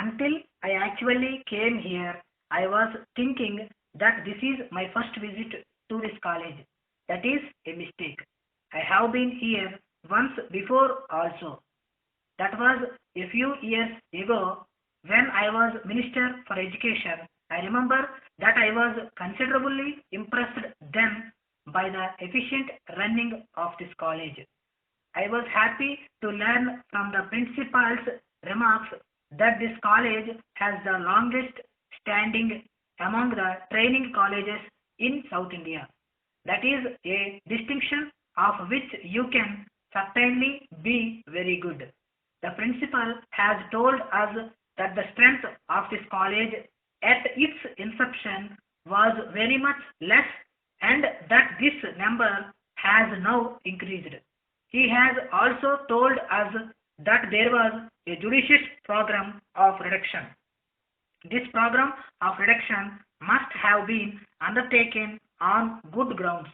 Until I actually came here, I was thinking that this is my first visit to this college. That is a mistake. I have been here once before also. That was a few years ago when I was Minister for Education. I remember that I was considerably impressed then by the efficient running of this college. I was happy to learn from the principal's remarks that this college has the longest standing among the training colleges in South India. That is a distinction of which you can certainly be very good. The principal has told us that the strength of this college at its inception was very much less and that this number has now increased. He has also told us that there was a judicious program of reduction. This program of reduction must have been undertaken on good grounds.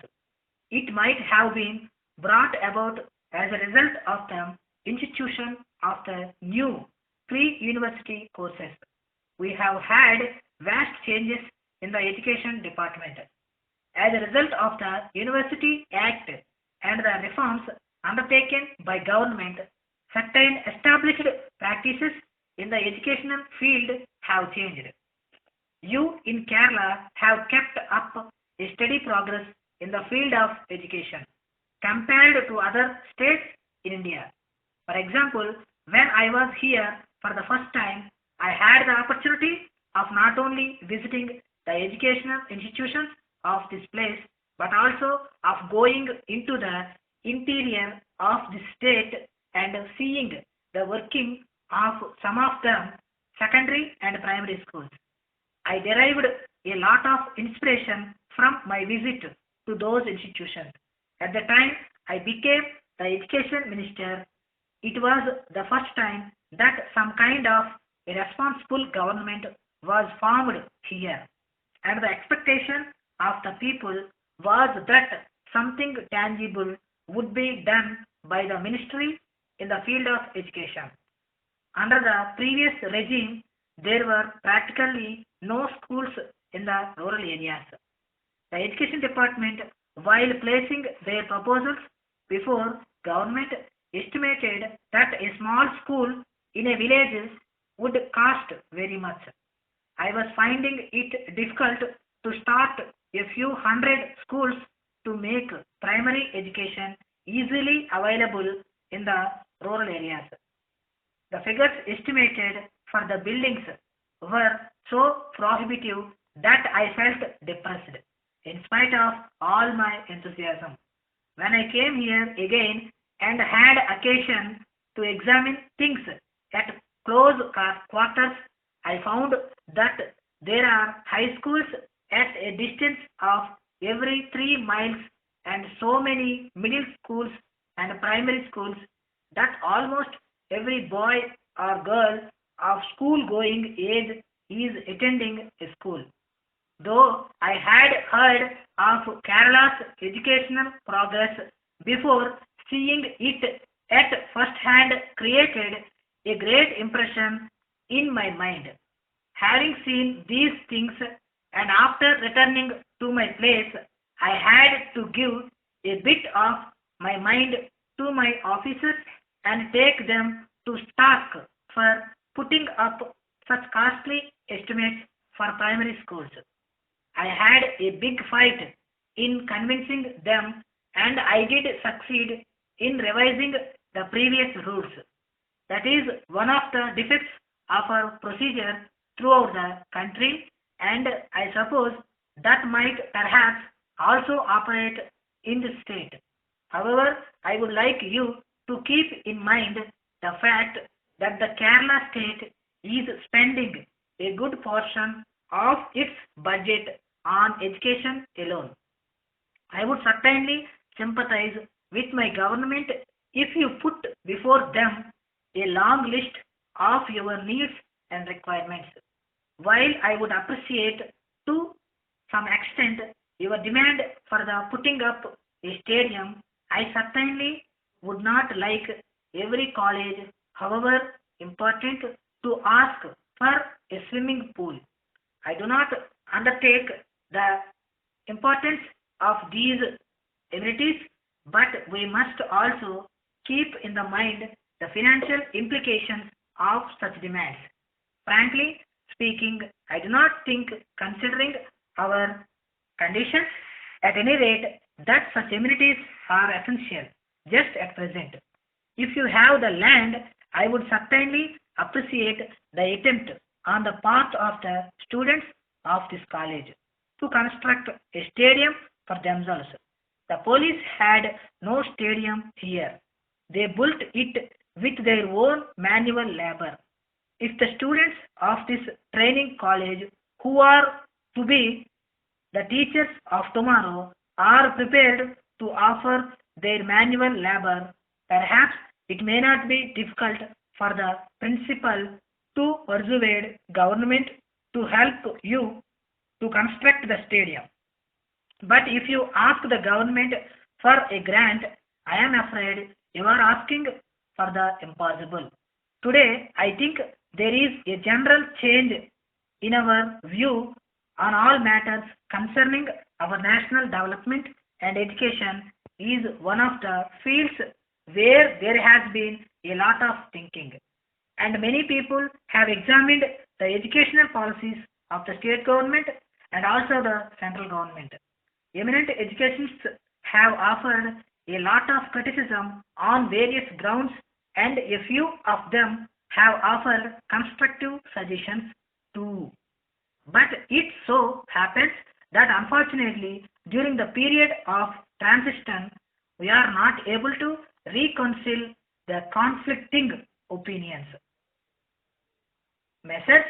It might have been brought about as a result of the institution of the new pre-university courses. We have had vast changes in the education department. As a result of the University Act and the reforms undertaken by government, certain established practices in the educational field have changed. You in Kerala have kept up a steady progress in the field of education compared to other states in India. For example, when I was here for the first time, I had the opportunity of not only visiting the educational institutions of this place, but also of going into the interior of the state and seeing the working of some of them secondary and primary schools. I derived a lot of inspiration from my visit to those institutions. At the time I became the education minister, it was the first time that some kind of a responsible government was formed here, and the expectation of the people was that something tangible would be done by the ministry in the field of education. Under the previous regime, there were practically no schools in the rural areas. The education department, while placing their proposals before government, estimated that a small school in a village would cost very much. I was finding it difficult to start a few hundred schools to make primary education easily available in the rural areas. The figures estimated for the buildings were so prohibitive that I felt depressed in spite of all my enthusiasm. When I came here again and had occasion to examine things at close quarters, I found that there are high schools at a distance of every 3 miles and so many middle schools and primary schools that almost every boy or girl of school going age is attending a school. Though I had heard of Kerala's educational progress before, seeing it at first hand created a great impression in my mind. Having seen these things and after returning to my place, I had to give a bit of my mind to my officers and take them to task for putting up such costly estimates for primary schools. I had a big fight in convincing them and I did succeed in revising the previous rules. That is one of the defects of our procedure throughout the country, and I suppose that might perhaps also operate in the state. However, I would like you to keep in mind the fact that the Kerala state is spending a good portion of its budget on education alone. I would certainly sympathize with my government if you put before them a long list of your needs and requirements. While I would appreciate to some extent your demand for the putting up a stadium, I certainly would not like every college, however important, to ask for a swimming pool. I do not undertake the importance of these amenities, but we must also keep in the mind the financial implications of such demands. Frankly speaking, I do not think, considering our conditions, at any rate, that such amenities are essential just at present. If you have the land, I would certainly appreciate the attempt on the part of the students of this college to construct a stadium for themselves. The police had no stadium here. They built it with their own manual labor. If the students of this training college, who are to be the teachers of tomorrow, are prepared to offer their manual labor, perhaps it may not be difficult for the principal to persuade government to help you to construct the stadium. But if you ask the government for a grant, I am afraid you are asking for the impossible. Today, I think there is a general change in our view on all matters concerning our national development, and education is one of the fields where there has been a lot of thinking. And many people have examined the educational policies of the state government and also the central government. Eminent educationists have offered a lot of criticism on various grounds, and a few of them have offered constructive suggestions too. But it so happens that unfortunately, during the period of transition, we are not able to reconcile the conflicting opinions. Messrs.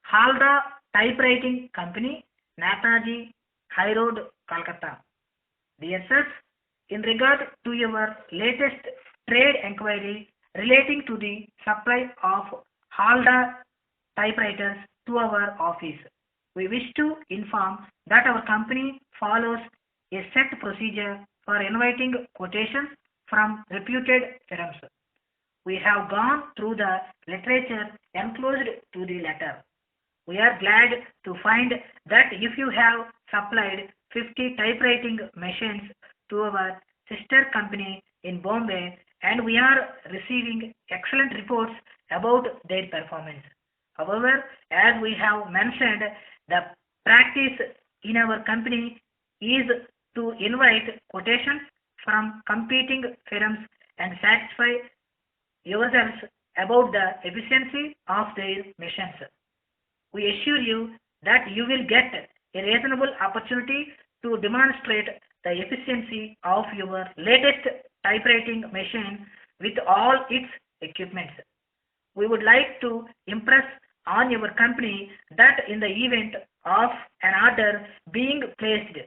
Halda Typewriting Company, Nataji, High Road, Calcutta. Dear sirs, in regard to your latest trade enquiry relating to the supply of Halda typewriters to our office, we wish to inform that our company follows a set procedure for inviting quotations from reputed firms. We have gone through the literature enclosed to the letter. We are glad to find that if you have supplied 50 typewriting machines to our sister company in Bombay, and we are receiving excellent reports about their performance. However, as we have mentioned, the practice in our company is to invite quotations from competing firms and satisfy yourselves about the efficiency of their machines. We assure you that you will get a reasonable opportunity to demonstrate the efficiency of your latest typewriting machine with all its equipments. We would like to impress on your company that in the event of an order being placed,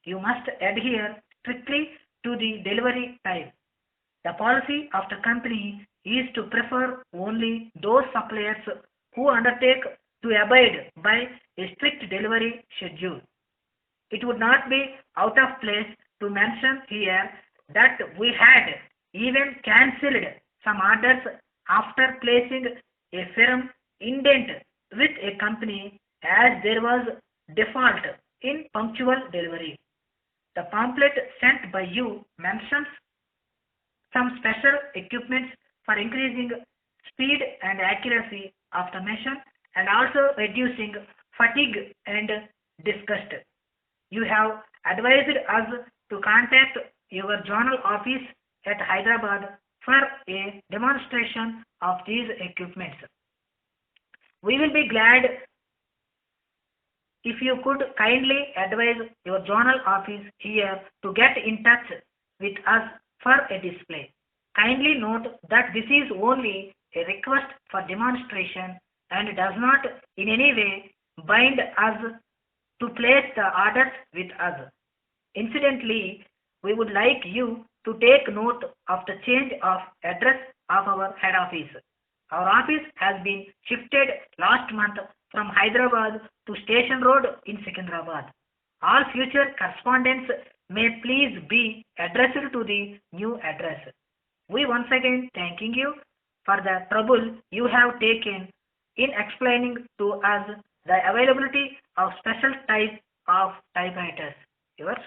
you must adhere strictly to the delivery time. The policy of the company is to prefer only those suppliers who undertake to abide by a strict delivery schedule. It would not be out of place to mention here that we had even cancelled some orders after placing a firm indent with a company as there was default in punctual delivery. The pamphlet sent by you mentions some special equipments for increasing speed and accuracy of the mission and also reducing fatigue and disgust. You have advised us to contact your journal office at Hyderabad for a demonstration of these equipments. We will be glad if you could kindly advise your journal office here to get in touch with us for a display. Kindly note that this is only a request for demonstration and does not in any way bind us to place the orders with us. Incidentally, we would like you to take note of the change of address of our head office. Our office has been shifted last month from Hyderabad to Station Road in Secunderabad. All future correspondence may please be addressed to the new address. We once again thanking you for the trouble you have taken in explaining to us the availability of special type of typewriters. Yours,